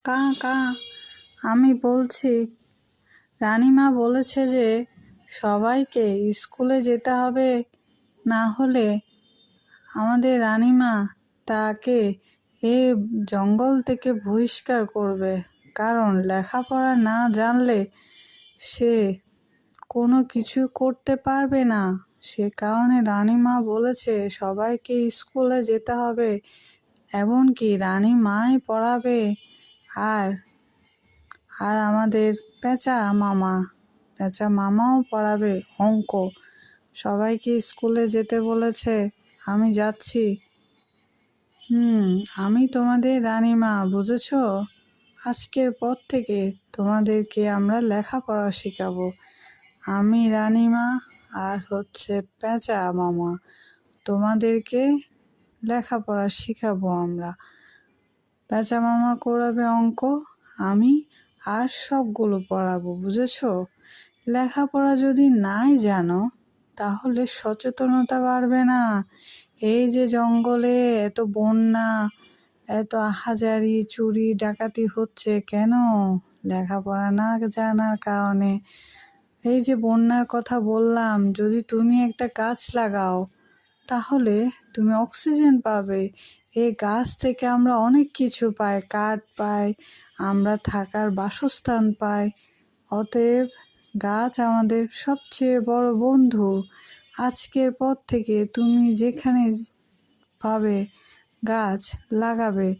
কা কা আমি বলছি, রানীমা বলেছে যে সবাইকে স্কুলে যেতে হবে, না হলে আমাদের রানীমা তাকে এই জঙ্গল থেকে বহিষ্কার করবে। কারণ লেখাপড়া না জানলে সে কোনো কিছু করতে পারবে না। সে কারণে রানীমা বলেছে সবাইকে স্কুলে যেতে হবে, এমনকি রানীমাই পড়াবে। আর আর আমাদের পেঁচা মামাও পড়াবে অঙ্ক। সবাইকে স্কুলে যেতে বলেছে, আমি যাচ্ছি। আমি তোমাদের রানীমা, বুঝেছো? আজকের পর থেকে তোমাদেরকে আমরা লেখাপড়া শেখাবো। আমি রানীমা আর পেঁচা মামা তোমাদেরকে লেখাপড়া শেখাবো আমরা। পেঁচা মামা করাবে অঙ্ক, আমি আর সবগুলো পড়াবো, বুঝেছো? লেখাপড়া যদি নাই জানো তাহলে সচেতনতা বাড়বে না। এই যে জঙ্গলে এত বন্যা, এত আহাজারি, চুরি ডাকাতি হচ্ছে কেন? লেখাপড়া না জানার কারণে। এই যে বন্যার কথা বললাম, যদি তুমি একটা গাছ লাগাও তাহলে তুমি অক্সিজেন পাবে। এই গাছ থেকে আমরা অনেক কিছু পাই, কাঠ পাই, আমরা থাকার বাসস্থান পাই। অতএব গাছ আমাদের সবচেয়ে বড় বন্ধু। আজকের পর থেকে তুমি যেখানে পাবে গাছ লাগাবে,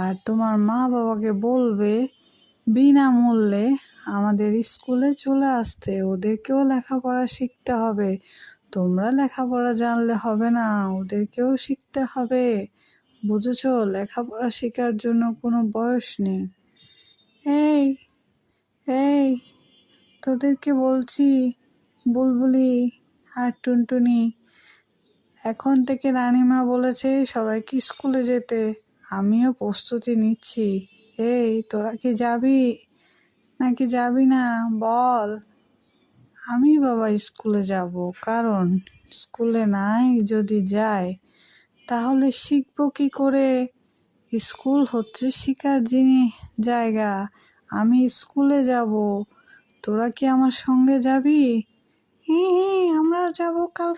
আর তোমার মা বাবাকে বলবে বিনামূল্যে আমাদের স্কুলে চলে আসতে। ওদেরকেও লেখাপড়া শিখতে হবে। তোমরা লেখাপড়া জানলে হবে না, ওদেরকেও শিখতে হবে, বুঝেছো? লেখাপড়া শেখার জন্য কোনো বয়স নেই। এই এই তোদেরকে বলছি, বুলবুলি আর টুনটুনি, এখন থেকে রানীমা বলেছে সবাইকে স্কুলে যেতে। আমিও প্রস্তুতি নিচ্ছি। এই তোরা কি যাবি নাকি যাবি না বল? আমি বাবা স্কুলে যাব, কারণ স্কুলে নাই যদি যাই তাহলে শিখবো কি করে? স্কুল হচ্ছে শেখার জায়গা। আমি স্কুলে যাব। তোরা কি আমার সঙ্গে যাবি? হ্যাঁ হ্যাঁ, আমরাও যাব কালকে।